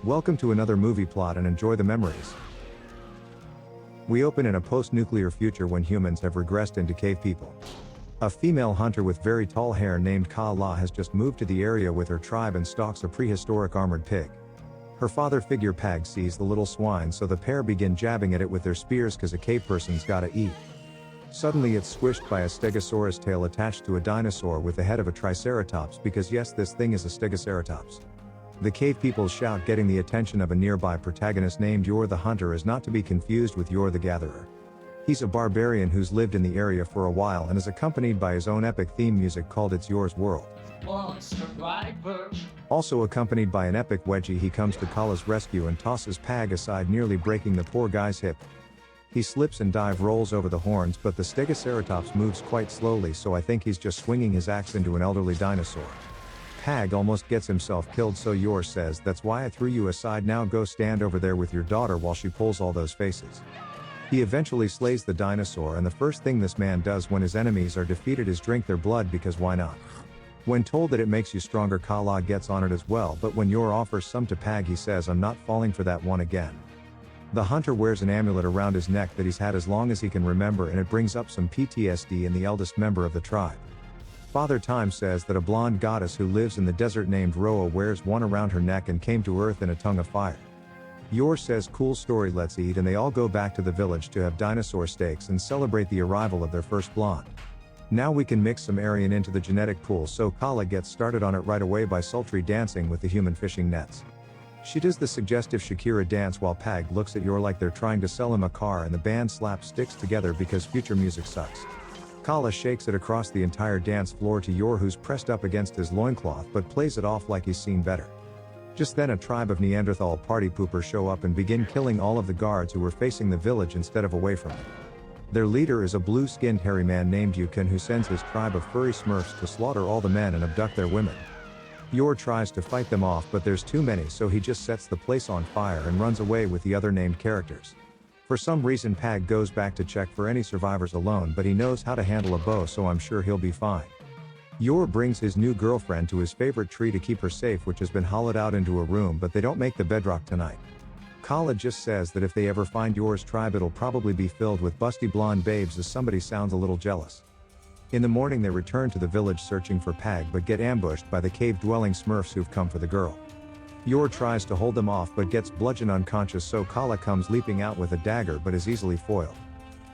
Welcome to another movie plot and enjoy the memories. We open in a post-nuclear future when humans have regressed into cave people. A female hunter with very tall hair named Kalaa has just moved to the area with her tribe and stalks a prehistoric armored pig. Her father figure Pag sees the little swine, so the pair begin jabbing at it with their spears cause a cave person's gotta eat. Suddenly it's squished by a stegosaurus tail attached to a dinosaur with the head of a triceratops, because yes, this thing is a stegoceratops. The cave people shout, getting the attention of a nearby protagonist named Yor the Hunter, is not to be confused with Yor the Gatherer. He's a barbarian who's lived in the area for a while and is accompanied by his own epic theme music called It's Yor's World. Also accompanied by an epic wedgie, he comes to Kalaa's rescue and tosses Pag aside, nearly breaking the poor guy's hip. He slips and rolls over the horns, but the stegoceratops moves quite slowly, so I think he's just swinging his axe into an elderly dinosaur. Pag almost gets himself killed, so Yor says, "That's why I threw you aside, now go stand over there with your daughter while she pulls all those faces." He eventually slays the dinosaur, and the first thing this man does when his enemies are defeated is drink their blood, because why not? When told that it makes you stronger, Kalaa gets on it as well, but when Yor offers some to Pag, he says, "I'm not falling for that one again." The hunter wears an amulet around his neck that he's had as long as he can remember, and it brings up some PTSD in the eldest member of the tribe. Father Time says that a blonde goddess who lives in the desert named Roa wears one around her neck and came to earth in a tongue of fire. Yor says, "Cool story, let's eat," and they all go back to the village to have dinosaur steaks and celebrate the arrival of their first blonde. Now we can mix some Aryan into the genetic pool, so Kalaa gets started on it right away by sultry dancing with the human fishing nets. She does the suggestive Shakira dance while Pag looks at Yor like they're trying to sell him a car, and the band slaps sticks together because future music sucks. Kalaa shakes it across the entire dance floor to Yor, who's pressed up against his loincloth but plays it off like he's seen better. Just then a tribe of Neanderthal party poopers show up and begin killing all of the guards who were facing the village instead of away from it. Their leader is a blue-skinned hairy man named Ukan, who sends his tribe of furry smurfs to slaughter all the men and abduct their women. Yor tries to fight them off, but there's too many, so he just sets the place on fire and runs away with the other named characters. For some reason Pag goes back to check for any survivors alone, but he knows how to handle a bow, so I'm sure he'll be fine. Yor brings his new girlfriend to his favorite tree to keep her safe, which has been hollowed out into a room, but they don't make the bedrock tonight. Kalaa just says that if they ever find Yor's tribe, it'll probably be filled with busty blonde babes, as somebody sounds a little jealous. In the morning they return to the village searching for Pag, but get ambushed by the cave-dwelling smurfs who've come for the girl. Yor tries to hold them off but gets bludgeoned unconscious, so Kalaa comes leaping out with a dagger but is easily foiled.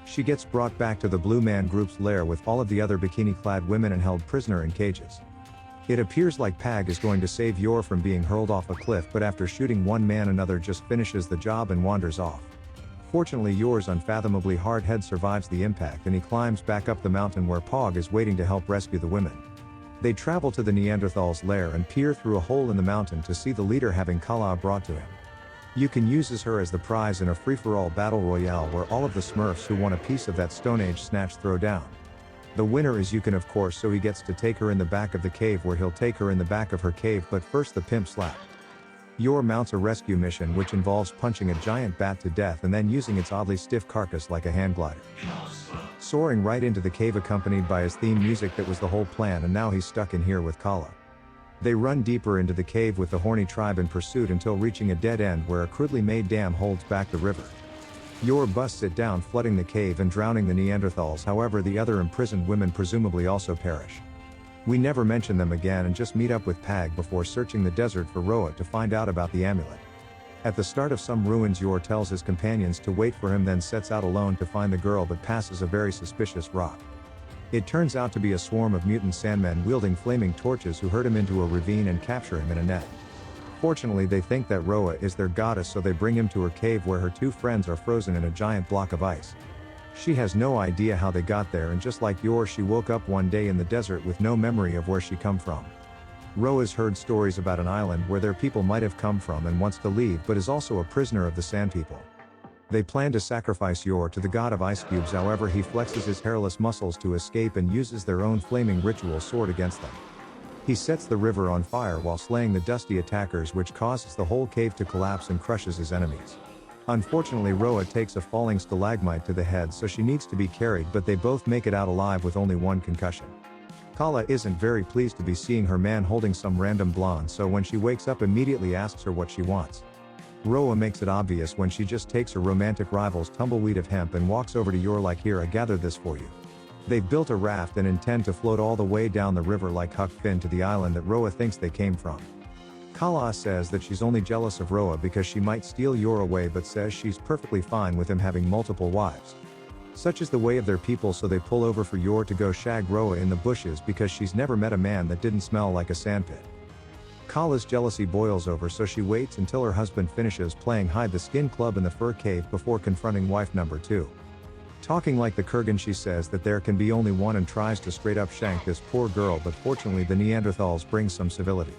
She gets brought back to the Blue Man Group's lair with all of the other bikini-clad women and held prisoner in cages. It appears like Pag is going to save Yor from being hurled off a cliff, but after shooting one man, another just finishes the job and wanders off. Fortunately, Yor's unfathomably hard head survives the impact, and he climbs back up the mountain where Pog is waiting to help rescue the women. They travel to the Neanderthals' lair and peer through a hole in the mountain to see the leader having Kalaa brought to him. Ukan uses her as the prize in a free-for-all battle royale where all of the smurfs who want a piece of that Stone Age snatch throw down. The winner is Ukan, of course, so he gets to take her in the back of the cave, where he'll take her in the back of her cave, but first the pimp slap. Yor mounts a rescue mission which involves punching a giant bat to death and then using its oddly stiff carcass like a hand glider. Soaring right into the cave accompanied by his theme music. That was the whole plan, and now he's stuck in here with Kalaa. They run deeper into the cave with the horny tribe in pursuit until reaching a dead end where a crudely made dam holds back the river. Yor busts it down, flooding the cave and drowning the Neanderthals. However, the other imprisoned women presumably also perish. We never mention them again and just meet up with Pag before searching the desert for Roa to find out about the amulet. At the start of some ruins, Yor tells his companions to wait for him, then sets out alone to find the girl, but passes a very suspicious rock. It turns out to be a swarm of mutant sandmen wielding flaming torches who herd him into a ravine and capture him in a net. Fortunately, they think that Roa is their goddess, so they bring him to her cave where her two friends are frozen in a giant block of ice. She has no idea how they got there, and just like Yor, she woke up one day in the desert with no memory of where she come from. Roa's heard stories about an island where their people might have come from and wants to leave, but is also a prisoner of the Sand People. They plan to sacrifice Yor to the god of ice cubes, however he flexes his hairless muscles to escape and uses their own flaming ritual sword against them. He sets the river on fire while slaying the dusty attackers, which causes the whole cave to collapse and crushes his enemies. Unfortunately, Roa takes a falling stalagmite to the head, so she needs to be carried, but they both make it out alive with only one concussion. Kalaa isn't very pleased to be seeing her man holding some random blonde, so when she wakes up immediately asks her what she wants. Roa makes it obvious when she just takes her romantic rival's tumbleweed of hemp and walks over to Yor like, here, I gathered this for you. They've built a raft and intend to float all the way down the river like Huck Finn to the island that Roa thinks they came from. Kalaa says that she's only jealous of Roa because she might steal Yor away, but says she's perfectly fine with him having multiple wives. Such is the way of their people, so they pull over for Yor to go shag Roa in the bushes because she's never met a man that didn't smell like a sandpit. Kalaa's jealousy boils over, so she waits until her husband finishes playing hide the skin club in the fur cave before confronting wife number 2. Talking like the Kurgan, she says that there can be only one and tries to straight up shank this poor girl, but fortunately the Neanderthals bring some civility.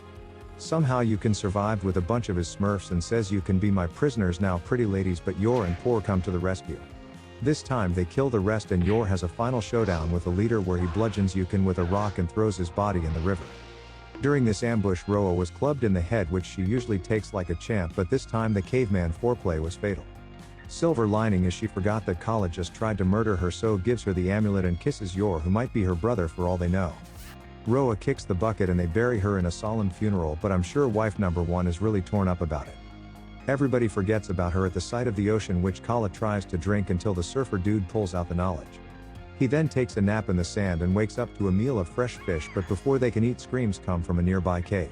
Somehow you can survive with a bunch of his smurfs and says you can be my prisoners now, pretty ladies, but Yor and Por come to the rescue. This time they kill the rest and Yor has a final showdown with the leader where he bludgeons Ukan with a rock and throws his body in the river. During this ambush, Roa was clubbed in the head, which she usually takes like a champ, but this time the caveman foreplay was fatal. Silver lining is she forgot that Kalaa just tried to murder her, so gives her the amulet and kisses Yor, who might be her brother for all they know. Roa kicks the bucket and they bury her in a solemn funeral, but I'm sure wife number 1 is really torn up about it. Everybody forgets about her at the sight of the ocean, which Kalaa tries to drink until the surfer dude pulls out the knowledge. He then takes a nap in the sand and wakes up to a meal of fresh fish, but before they can eat, screams come from a nearby cave.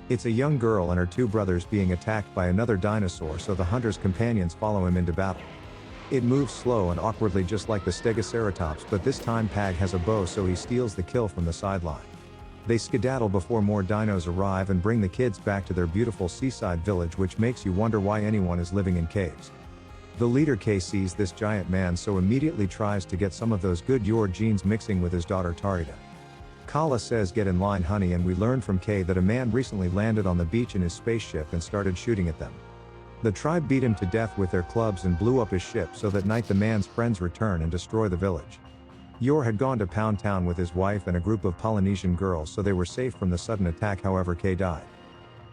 It's a young girl and her 2 brothers being attacked by another dinosaur, so the hunter's companions follow him into battle. It moves slow and awkwardly just like the Stegoceratops, but this time Pag has a bow, so he steals the kill from the sideline. They skedaddle before more dinos arrive and bring the kids back to their beautiful seaside village, which makes you wonder why anyone is living in caves. The leader K sees this giant man, so immediately tries to get some of those good Yor genes mixing with his daughter Tarita. Kalaa says, get in line honey, and we learn from K that a man recently landed on the beach in his spaceship and started shooting at them. The tribe beat him to death with their clubs and blew up his ship, so that night the man's friends return and destroy the village. Yor had gone to Pound Town with his wife and a group of Polynesian girls, so they were safe from the sudden attack, however K died.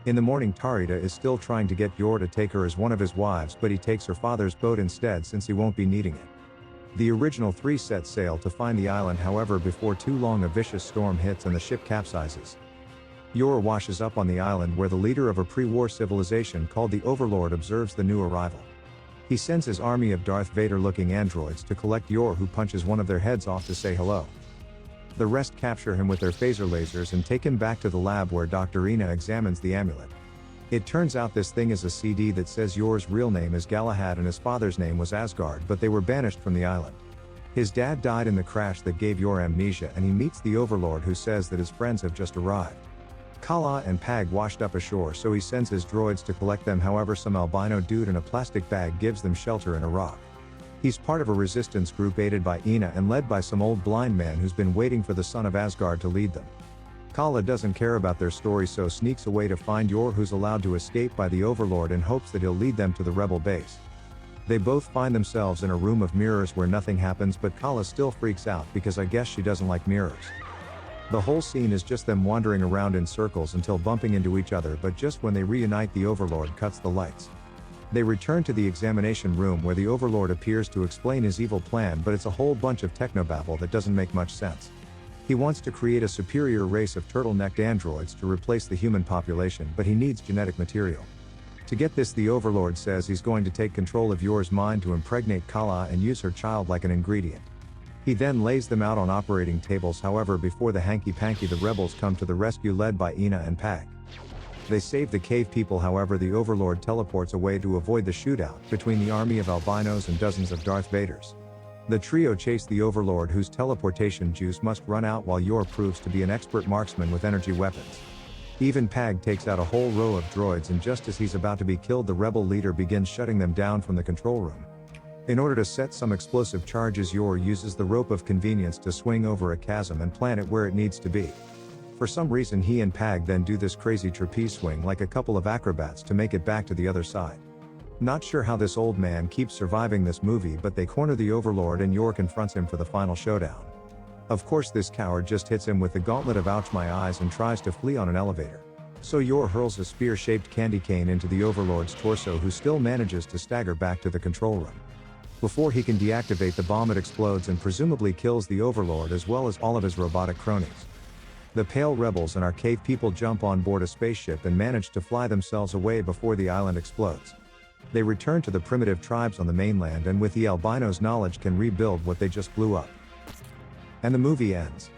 In the morning, Tarita is still trying to get Yor to take her as one of his wives, but he takes her father's boat instead since he won't be needing it. The original 3 set sail to find the island, however before too long a vicious storm hits and the ship capsizes. Yor washes up on the island where the leader of a pre-war civilization called the Overlord observes the new arrival. He sends his army of Darth Vader-looking androids to collect Yor, who punches one of their heads off to say hello. The rest capture him with their phaser lasers and take him back to the lab where Dr. Ina examines the amulet. It turns out this thing is a CD that says Yor's real name is Galahad and his father's name was Asgard, but they were banished from the island. His dad died in the crash that gave Yor amnesia, and he meets the Overlord, who says that his friends have just arrived. Kalaa and Pag washed up ashore, so he sends his droids to collect them, however some albino dude in a plastic bag gives them shelter in a rock. He's part of a resistance group aided by Ina and led by some old blind man who's been waiting for the son of Asgard to lead them. Kalaa doesn't care about their story, so sneaks away to find Yor, who's allowed to escape by the Overlord, in hopes that he'll lead them to the rebel base. They both find themselves in a room of mirrors where nothing happens, but Kalaa still freaks out because I guess she doesn't like mirrors. The whole scene is just them wandering around in circles until bumping into each other, but just when they reunite, the Overlord cuts the lights. They return to the examination room where the Overlord appears to explain his evil plan, but it's a whole bunch of technobabble that doesn't make much sense. He wants to create a superior race of turtle-necked androids to replace the human population, but he needs genetic material. To get this, the Overlord says he's going to take control of Yor's mind to impregnate Kalaa and use her child like an ingredient. He then lays them out on operating tables, however before the hanky-panky the rebels come to the rescue led by Ina and Pag. They save the cave people, however the Overlord teleports away to avoid the shootout between the army of albinos and dozens of Darth Vaders. The trio chase the Overlord, whose teleportation juice must run out, while Yor proves to be an expert marksman with energy weapons. Even Pag takes out a whole row of droids, and just as he's about to be killed, the rebel leader begins shutting them down from the control room. In order to set some explosive charges, Yor uses the rope of convenience to swing over a chasm and plant it where it needs to be. For some reason he and Pag then do this crazy trapeze swing like a couple of acrobats to make it back to the other side. Not sure how this old man keeps surviving this movie, but they corner the Overlord and Yor confronts him for the final showdown. Of course this coward just hits him with the gauntlet of ouch my eyes and tries to flee on an elevator. So Yor hurls a spear-shaped candy cane into the Overlord's torso, who still manages to stagger back to the control room. Before he can deactivate the bomb, it explodes and presumably kills the Overlord as well as all of his robotic cronies. The pale rebels and our cave people jump on board a spaceship and manage to fly themselves away before the island explodes. They return to the primitive tribes on the mainland and with the albinos' knowledge can rebuild what they just blew up. And the movie ends.